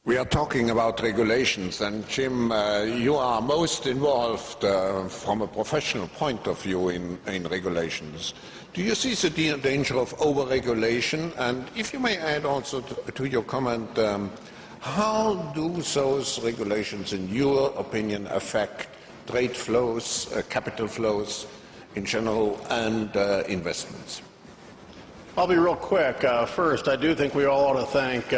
We are talking about regulations, and Jim, you are most involved from a professional point of view in regulations. Do you see the danger of over-regulation? And if you may add also to your comment, how do those regulations, in your opinion, affect trade flows, capital flows in general, and investments? I'll be real quick. First, I do think we all ought to thank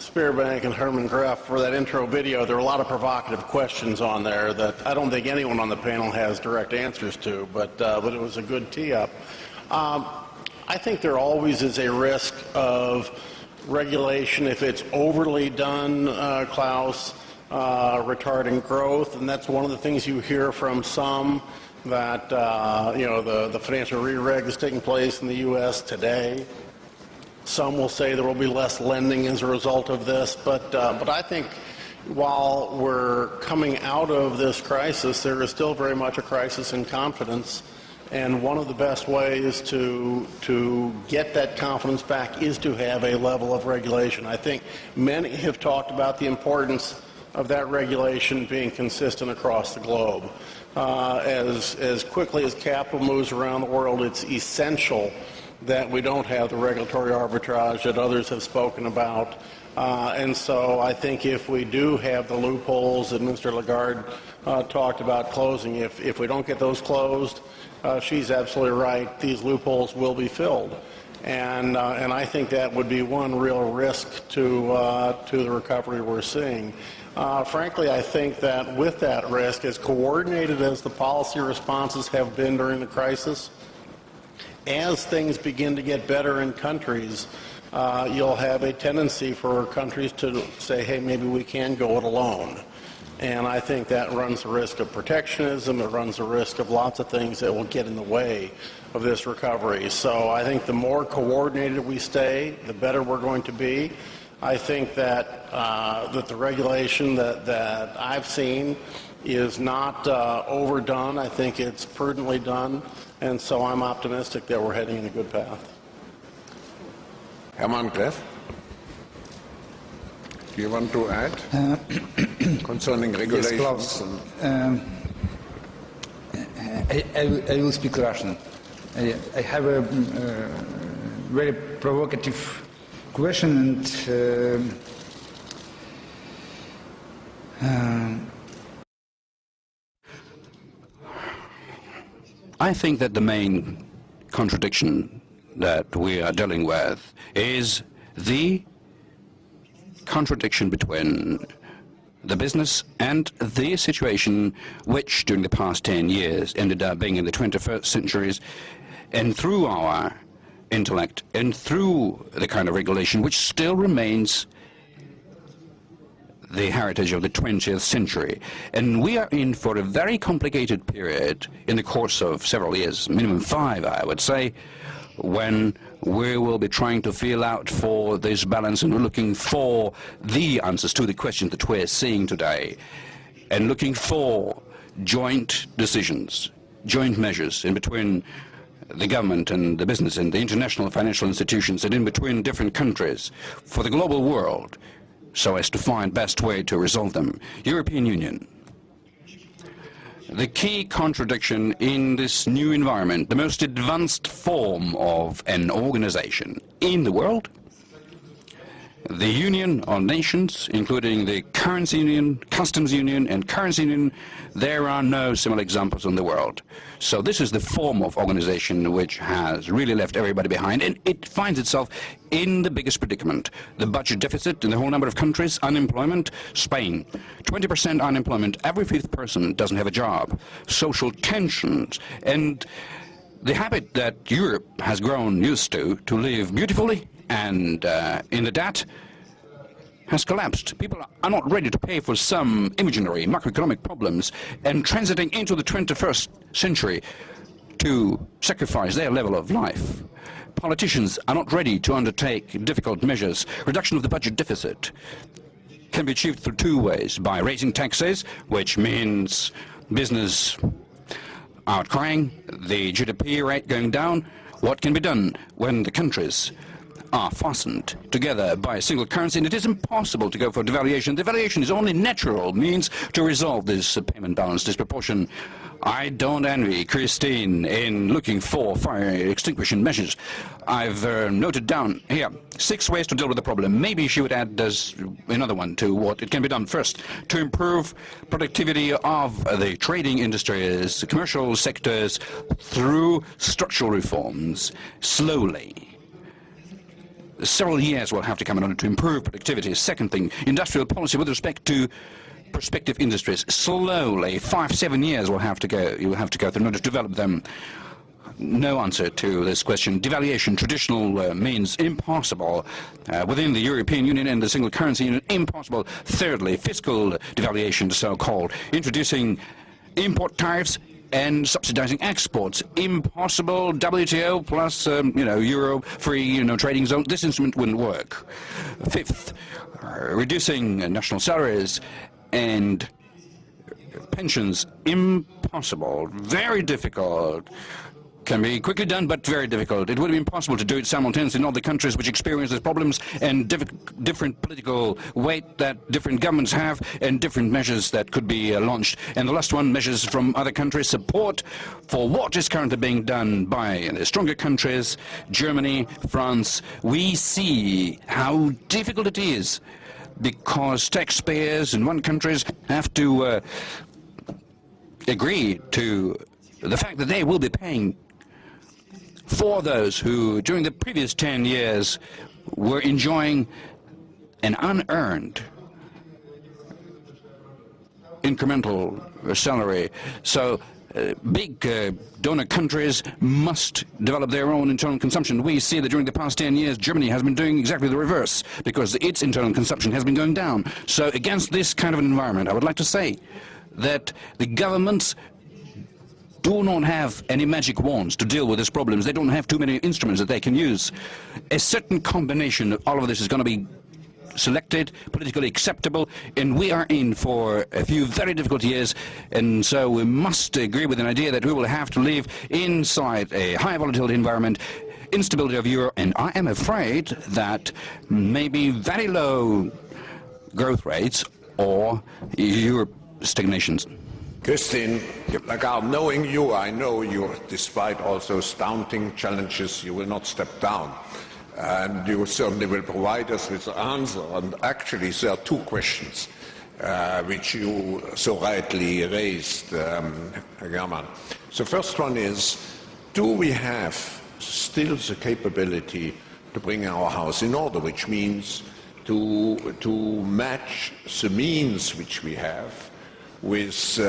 Sberbank and Herman Greff for that intro video. There were a lot of provocative questions on there that I don't think anyone on the panel has direct answers to, but it was a good tee-up. I think there always is a risk of regulation if it's overly done, Klaus, retarding growth, and that's one of the things you hear from some, that the financial re-reg is taking place in the U.S. today. Some will say there will be less lending as a result of this, but I think while we're coming out of this crisis, there is still very much a crisis in confidence, and one of the best ways to get that confidence back is to have a level of regulation. I think many have talked about the importance of that regulation being consistent across the globe. As quickly as capital moves around the world, it's essential that we don't have the regulatory arbitrage that others have spoken about. And so I think if we do have the loopholes that Mr. Lagarde talked about closing, if we don't get those closed, she's absolutely right, these loopholes will be filled. And I think that would be one real risk to the recovery we're seeing. Frankly, I think that with that risk, as coordinated as the policy responses have been during the crisis, as things begin to get better in countries, you'll have a tendency for countries to say, hey, maybe we can go it alone. And I think that runs the risk of protectionism. It runs the risk of lots of things that will get in the way of this recovery. So I think the more coordinated we stay, the better we're going to be. I think that the regulation that I've seen is not overdone. I think it's prudently done, and so I'm optimistic that we're heading in a good path. Herman Greff, do you want to add concerning regulations? Yes, I will speak Russian. I have a very provocative question, and I think that the main contradiction that we are dealing with is the contradiction between the business and the situation which during the past 10 years ended up being in the 21st century, and through our intellect and through the kind of regulation which still remains the heritage of the 20th century. And we are in for a very complicated period in the course of several years, minimum 5, I would say, when we will be trying to feel out for this balance and looking for the answers to the questions that we're seeing today, and looking for joint decisions, joint measures in between the government and the business and the international financial institutions and in between different countries for the global world, so as to find best way to resolve them. European Union. The key contradiction in this new environment, the most advanced form of an organization in the world, the Union of Nations, including the Currency Union, Customs Union, and Currency Union, there are no similar examples in the world. So this is the form of organization which has really left everybody behind, and it finds itself in the biggest predicament. The budget deficit in the whole number of countries, unemployment, Spain, 20% unemployment, every 5th person doesn't have a job, social tensions, and the habit that Europe has grown used to live beautifully and in the debt has collapsed. People are not ready to pay for some imaginary macroeconomic problems, and transiting into the 21st century to sacrifice their level of life. Politicians are not ready to undertake difficult measures. Reduction of the budget deficit can be achieved through 2 ways: by raising taxes, which means business outcrying, the GDP rate going down. What can be done when the countries are fastened together by a single currency, and it is impossible to go for devaluation. Devaluation is only natural means to resolve this payment balance disproportion. I don't envy Christine in looking for fire extinguishing measures. I've noted down here 6 ways to deal with the problem. Maybe she would add another one to what it can be done. First, to improve productivity of the trading industries, commercial sectors, through structural reforms, slowly. Several years will have to come in order to improve productivity. Second thing, industrial policy with respect to prospective industries. Slowly, 5-7 years will have to go. You will have to go through in order to develop them. No answer to this question. Devaluation, traditional means, impossible. Within the European Union and the single currency union, impossible. Thirdly, fiscal devaluation, so-called, introducing import tariffs and subsidizing exports. Impossible. WTO plus, euro-free, trading zone. This instrument wouldn't work. Fifth, reducing national salaries and pensions. Impossible. Very difficult. Can be quickly done, but very difficult. It would be impossible to do it simultaneously in all the countries which experience these problems and different political weight that different governments have and different measures that could be launched. And the last one, measures from other countries, support for what is currently being done by the stronger countries, Germany, France. We see how difficult it is because taxpayers in one country have to agree to the fact that they will be paying for those who, during the previous 10 years, were enjoying an unearned incremental salary. So big donor countries must develop their own internal consumption. We see that during the past 10 years, Germany has been doing exactly the reverse because its internal consumption has been going down. So against this kind of an environment, I would like to say that the governments do not have any magic wands to deal with these problems. They don't have too many instruments that they can use. A certain combination of all of this is going to be selected, politically acceptable, and we are in for a few very difficult years, and so we must agree with an idea that we will have to live inside a high volatility environment, instability of euro, and I am afraid that maybe very low growth rates or euro stagnations. Christine Lagarde, knowing you, I know you, despite all those daunting challenges, you will not step down. And you certainly will provide us with the answer. And actually, there are 2 questions which you so rightly raised, German. The first one is, do we have still the capability to bring our house in order, which means to match the means which we have with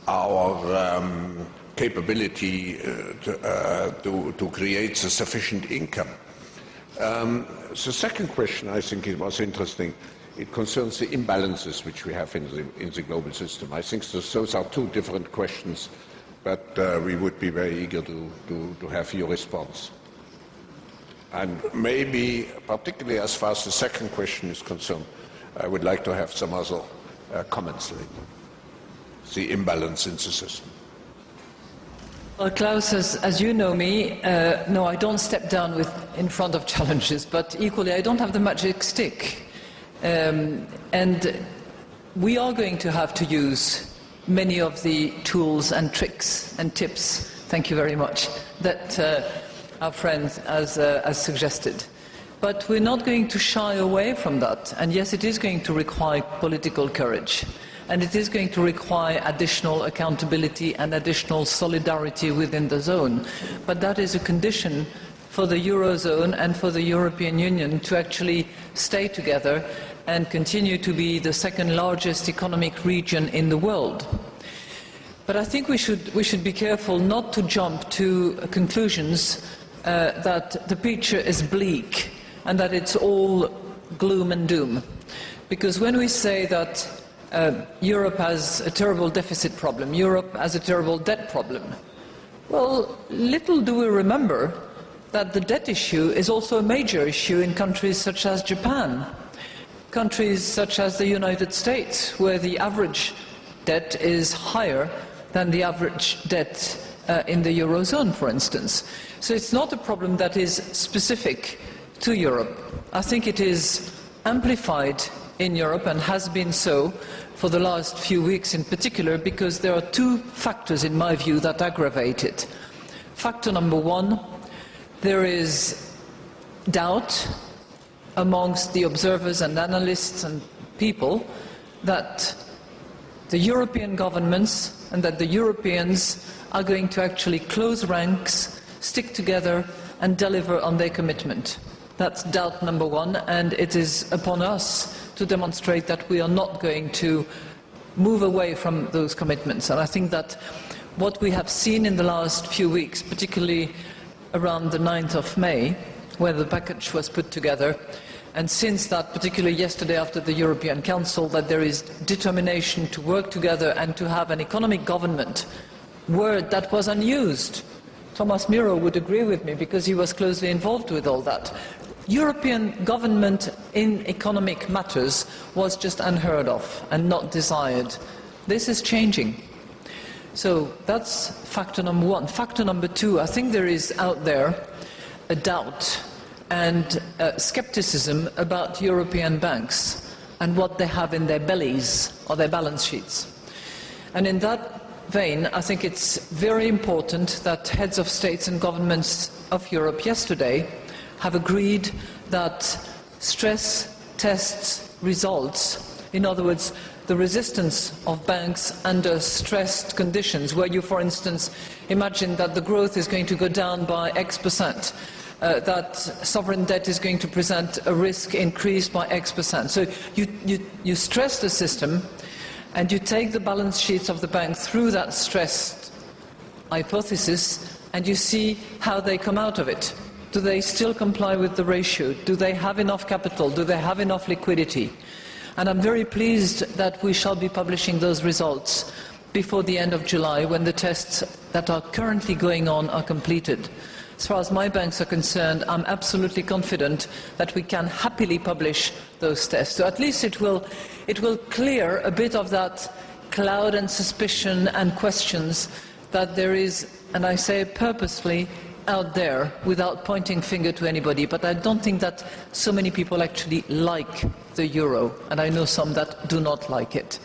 our capability to create the sufficient income? The second question, I think it was interesting. It concerns the imbalances which we have in the global system. I think those are 2 different questions, but we would be very eager to have your response. And maybe, particularly as far as the second question is concerned, I would like to have some other comments later. The imbalance in the system. Well, Klaus, as you know me, no, I don't step down in front of challenges, but equally I don't have the magic stick. And we are going to have to use many of the tools and tricks and tips, thank you very much, that our friend has suggested. But we're not going to shy away from that. And yes, it is going to require political courage. And it is going to require additional accountability and additional solidarity within the zone. But that is a condition for the Eurozone and for the European Union to actually stay together and continue to be the 2nd largest economic region in the world. But I think we should be careful not to jump to conclusions that the picture is bleak and that it's all gloom and doom. Because when we say that Europe has a terrible deficit problem, Europe has a terrible debt problem, well, little do we remember that the debt issue is also a major issue in countries such as Japan, countries such as the United States, where the average debt is higher than the average debt in the Eurozone, for instance. So it's not a problem that is specific to Europe. I think it is amplified in Europe and has been so for the last few weeks in particular, because there are two factors, in my view, that aggravate it. Factor number one, there is doubt amongst the observers and analysts and people that the European governments and that the Europeans are going to actually close ranks, stick together and deliver on their commitment. That's doubt number one, and it is upon us to demonstrate that we are not going to move away from those commitments. And I think that what we have seen in the last few weeks, particularly around the 9th of May, where the package was put together, and since that, particularly yesterday after the European Council, that there is determination to work together and to have an economic government, word that was unused. Thomas Miro would agree with me because he was closely involved with all that. European government in economic matters was just unheard of and not desired. This is changing. So that's factor number one. Factor number two, I think there is out there a doubt and skepticism about European banks and what they have in their bellies or their balance sheets. And in that vein, I think it's very important that heads of states and governments of Europe yesterday have agreed that stress tests results, in other words, the resistance of banks under stressed conditions, where you, for instance, imagine that the growth is going to go down by X%, that sovereign debt is going to present a risk increase by X%. So you stress the system and you take the balance sheets of the bank through that stressed hypothesis and you see how they come out of it. Do they still comply with the ratio? Do they have enough capital? Do they have enough liquidity? And I'm very pleased that we shall be publishing those results before the end of July, when the tests that are currently going on are completed. As far as my banks are concerned, I'm absolutely confident that we can happily publish those tests. So at least it will clear a bit of that cloud and suspicion and questions that there is, and I say purposefully, out there without pointing finger to anybody. But I don't think that so many people actually like the euro, and I know some that do not like it.